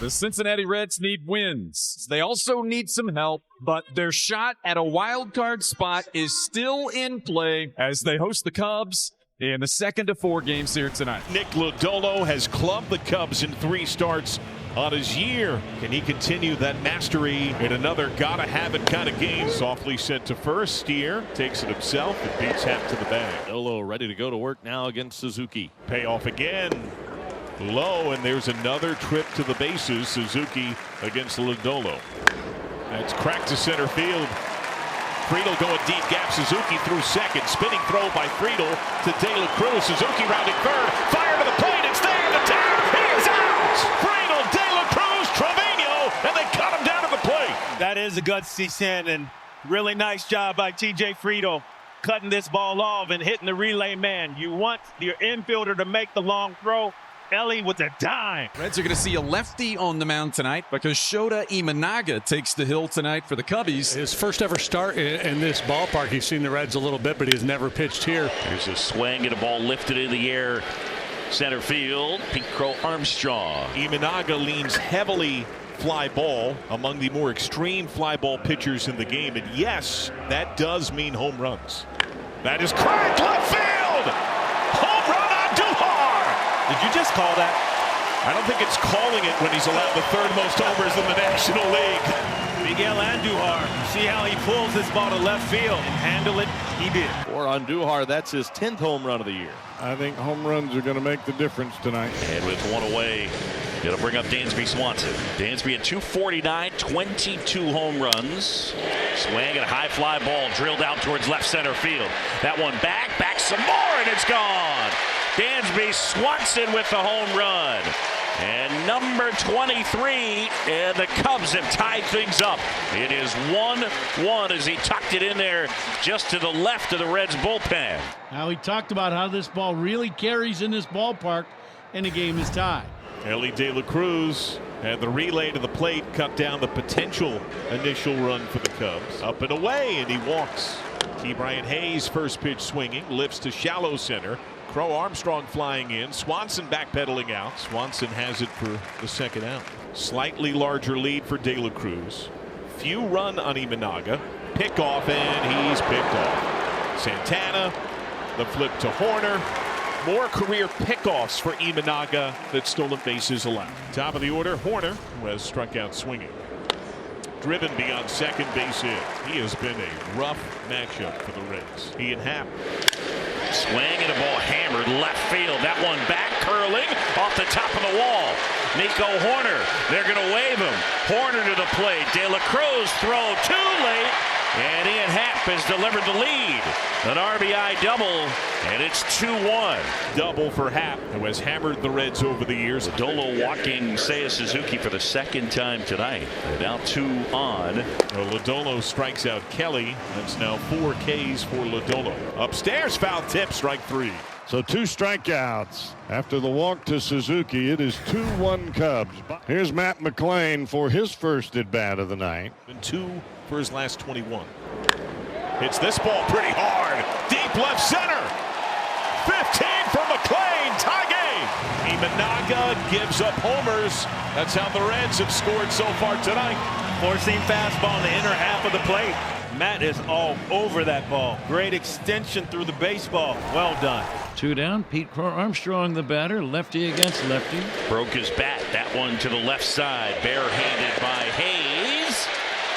The Cincinnati Reds need wins. They also need some help, but their shot at a wild card spot is still in play as they host the Cubs in the second of 4 games here tonight. Nick Lodolo has clubbed the Cubs in 3 starts on his year. Can he continue that mastery in another gotta-have-it kind of game? Softly sent to first. Steer takes it himself and beats Happ to the bag. Lodolo ready to go to work now against Suzuki. Payoff again. Low, and there's another trip to the bases. Suzuki against Lodolo. That's cracked to center field. Friedel going deep gap. Suzuki through second. Spinning throw by Friedel to De La Cruz. Suzuki rounding third. Fire to the plate. It's there. The tag. He is out. Friedel, De La Cruz, Trevino, and they cut him down to the plate. That is a gutsy send, and really nice job by T.J. Friedel cutting this ball off and hitting the relay man. You want your infielder to make the long throw. Ellie with a dime. Reds are going to see a lefty on the mound tonight because Shota Imanaga takes the hill tonight for the Cubbies. His first ever start in this ballpark. He's seen the Reds a little bit, but he's never pitched here. There's a swing and a ball lifted in the air. Center field, Pete Crow Armstrong. Imanaga leans heavily fly ball, among the more extreme fly ball pitchers in the game. And yes, that does mean home runs. That is cracked left field. Home run on Duhar. Did you just call that? I don't think it's calling it when he's allowed the 3rd most homers in the National League. Miguel Andujar. See how he pulls this ball to left field and handle it? He did. Or on Duhar, that's his 10th home run of the year. I think home runs are going to make the difference tonight. And with 1 away, it'll bring up Dansby Swanson. Dansby at 249, 22 home runs. Swing and a high fly ball drilled out towards left center field. That one back some more, and it's gone. Dansby Swanson with the home run. And number 23, and the Cubs have tied things up. It is 1-1 as he tucked it in there just to the left of the Reds bullpen. Now he talked about how this ball really carries in this ballpark, and the game is tied. Ellie De La Cruz and the relay to the plate cut down the potential initial run for the Cubs. Up and away, and he walks. T. Bryant Hayes, first pitch swinging, lifts to shallow center. Crow Armstrong flying in. Swanson backpedaling out. Swanson has it for the second out. Slightly larger lead for De La Cruz. Few run on Imanaga. Pick off, and he's picked off. Santana, the flip to Horner. More career pickoffs for Imanaga that stolen bases allowed. Top of the order, Horner, who has struck out swinging. Driven beyond second base hit. He has been a rough matchup for the Reds. He and Happ. Swing and a ball hammered left field. That one back curling off the top of the wall. Nico Horner. They're going to wave him. Horner to the plate. De La Cruz throw too late. And Ian Happ has delivered the lead. An RBI double, and it's 2-1. Double for Happ, who has hammered the Reds over the years. Lodolo walking Seiya Suzuki for the 2nd time tonight. They're now 2 on. Lodolo strikes out Kelly. That's now 4 Ks for Lodolo. Upstairs, foul tip, strike 3. So 2 strikeouts. After the walk to Suzuki, it is 2-1 Cubs. Here's Matt McClain for his first at-bat of the night. And 2 for his last 21. Hits this ball pretty hard. Deep left center. 15 for McClain. Tie game. Imanaga gives up homers. That's how the Reds have scored so far tonight. Four-seam fastball in the inner half of the plate. Matt is all over that ball. Great extension through the baseball. Well done. 2 down. Pete Crow Armstrong, the batter. Lefty against lefty. Broke his bat. That one to the left side. Barehanded by Hayes.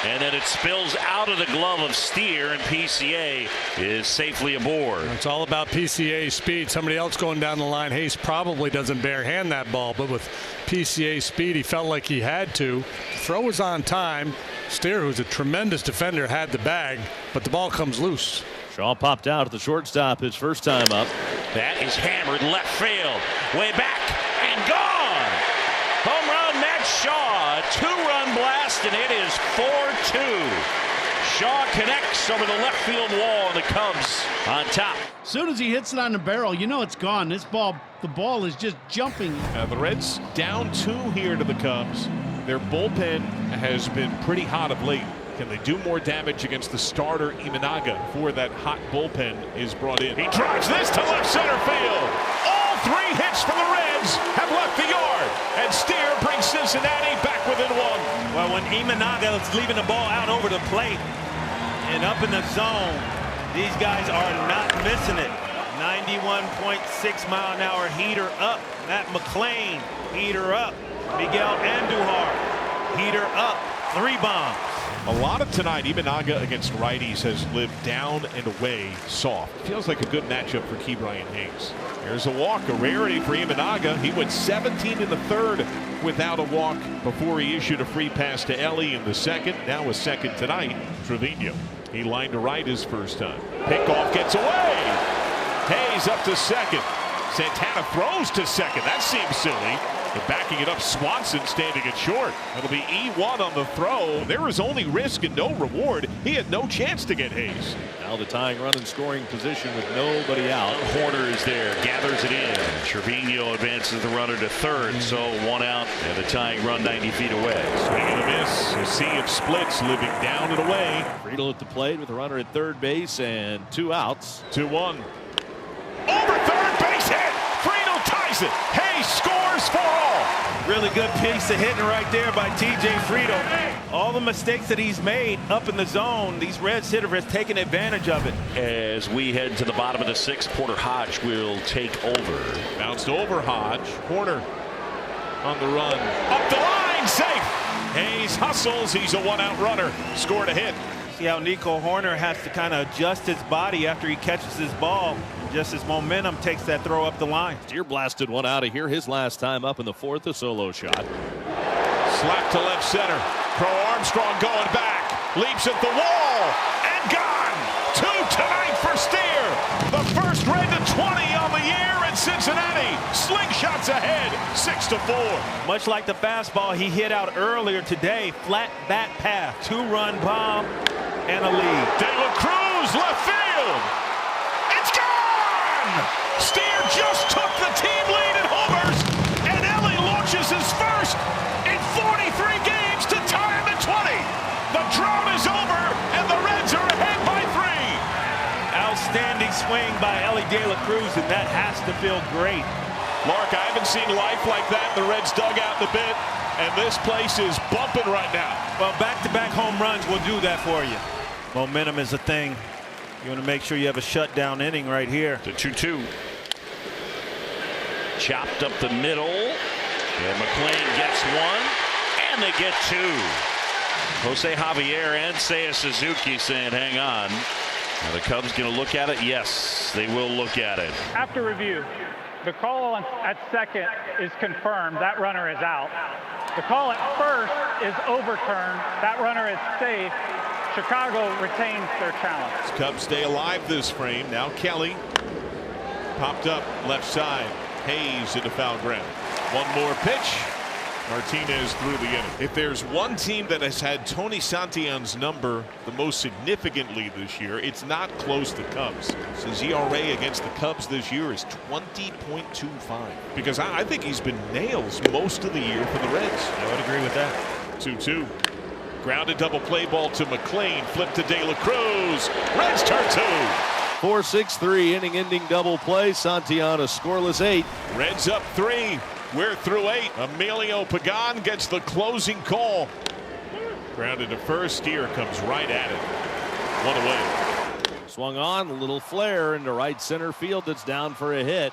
And then it spills out of the glove of Steer, and PCA is safely aboard. It's all about PCA speed. Somebody else going down the line. Hayes probably doesn't barehand that ball, but with PCA speed, he felt like he had to. The throw was on time. Steer, who's a tremendous defender, had the bag, but the ball comes loose. Shaw popped out at the shortstop his first time up. That is hammered left field. Way back and gone. Home run, Matt Shaw. A 2-run blast, and it is 4-2. Shaw connects over the left field wall, and the Cubs on top. As soon as he hits it on the barrel, you know it's gone. The ball is just jumping. The Reds down 2 here to the Cubs. Their bullpen has been pretty hot of late. Can they do more damage against the starter Imanaga before that hot bullpen is brought in? He drives this to left center field. All 3 hits for the Reds have left the yard, and Steer brings Cincinnati Cincinnati back within one. Well, when Imanaga is leaving the ball out over the plate and up in the zone, these guys are not missing it. 91.6 mile an hour heater up. Matt McClain, heater up. Miguel Andujar, heater up. 3 bombs. A lot of tonight, Imanaga against righties has lived down and away soft. Feels like a good matchup for Ke'Bryan Hayes. Here's a walk, a rarity for Imanaga. He went 17 in the third without a walk before he issued a free pass to Ellie in the second. Now a second tonight, Trevino. He lined to right his first time. Pickoff gets away. Hayes up to second. Santana throws to second. That seems silly. But backing it up, Swanson standing it short. It'll be E1 on the throw. There was only risk and no reward. He had no chance to get Hayes. Now the tying run in scoring position with nobody out. Horner is there, gathers it in. Trevino advances the runner to third, so 1 out, and the tying run 90 feet away. Swing and a miss. A sea of splits living down and away. Friedel at the plate with a runner at third base and 2 outs. 2-1. Over third, base hit. Friedel ties it. Hayes scores for all. Really good piece of hitting right there by TJ Friedel. All the mistakes that he's made up in the zone, these Reds hitter has taken advantage of it. As we head to the bottom of the 6th, Porter Hodge will take over. Bounced over Hodge. Horner on the run. Up the line, safe. Hayes hustles. He's a 1-out runner. Scored a hit. See how Nico Horner has to kind of adjust his body after he catches his ball. Just his momentum takes that throw up the line. Steer blasted one out of here his last time up in the 4th, a solo shot. Slap to left center. Crow Armstrong going back. Leaps at the wall. And gone. 2 tonight for Steer. The first Red to 20 on the year in Cincinnati. Slingshots ahead. 6-4. Much like the fastball he hit out earlier today. Flat bat path. 2-run bomb and a lead. De La Cruz left field. It's gone. Steer just took the team lead at homers. And Ellie launches his first in 43 games to tie him at 20. The drought is over, and the Reds are ahead by 3. Outstanding swing by Ellie De La Cruz, and that has to feel great. Mark, I haven't seen life like that in the Reds dugout in a bit, and this place is bumping right now. Well, back-to-back home runs will do that for you. Momentum is a thing. You want to make sure you have a shutdown inning right here. The 2-2. Chopped up the middle. And McClain gets 1, and they get 2. Jose Javier and Seiya Suzuki saying, hang on. Are the Cubs going to look at it? Yes, they will look at it. After review, the call at second is confirmed. That runner is out. The call at first is overturned. That runner is safe. Chicago retains their challenge. Cubs stay alive this frame. Now Kelly popped up left side. Hayes into foul ground. One more pitch. Martinez through the inning. If there's one team that has had Tony Santillan's number the most significantly this year, it's not close to Cubs. His ERA against the Cubs this year is 20.25. Because I think he's been nails most of the year for the Reds. I would agree with that. 2-2. Grounded double play ball to McClain. Flip to De La Cruz. Reds turn 2. 4-6-3 inning-ending double play. Santillana scoreless 8. Reds up 3. We're through 8. Emilio Pagan gets the closing call. Grounded to first. Steer comes right at it. 1 away. Swung on, a little flare into right center field. That's down for a hit.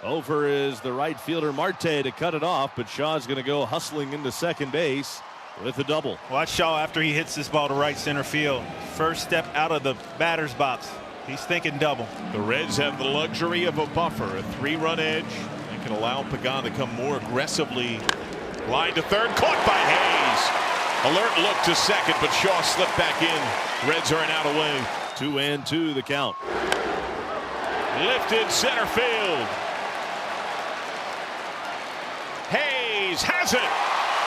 Over is the right fielder Marte to cut it off, but Shaw's going to go hustling into second base with a double. Watch Shaw after he hits this ball to right center field. First step out of the batter's box. He's thinking double. The Reds have the luxury of a buffer, a 3-run edge. They can allow Pagan to come more aggressively. Line to third, caught by Hayes. Alert look to second, but Shaw slipped back in. Reds are an out away. 2-2 the count. Lifted center field. Hayes has it.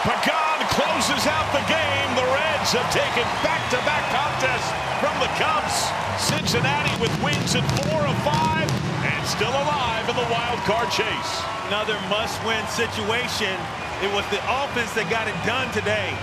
Pagan closes out the game. The Reds have taken back-to-back contests from the Cubs. Cincinnati with wins in 4 of 5 and still alive in the wild card chase. Another must-win situation. It was the offense that got it done today.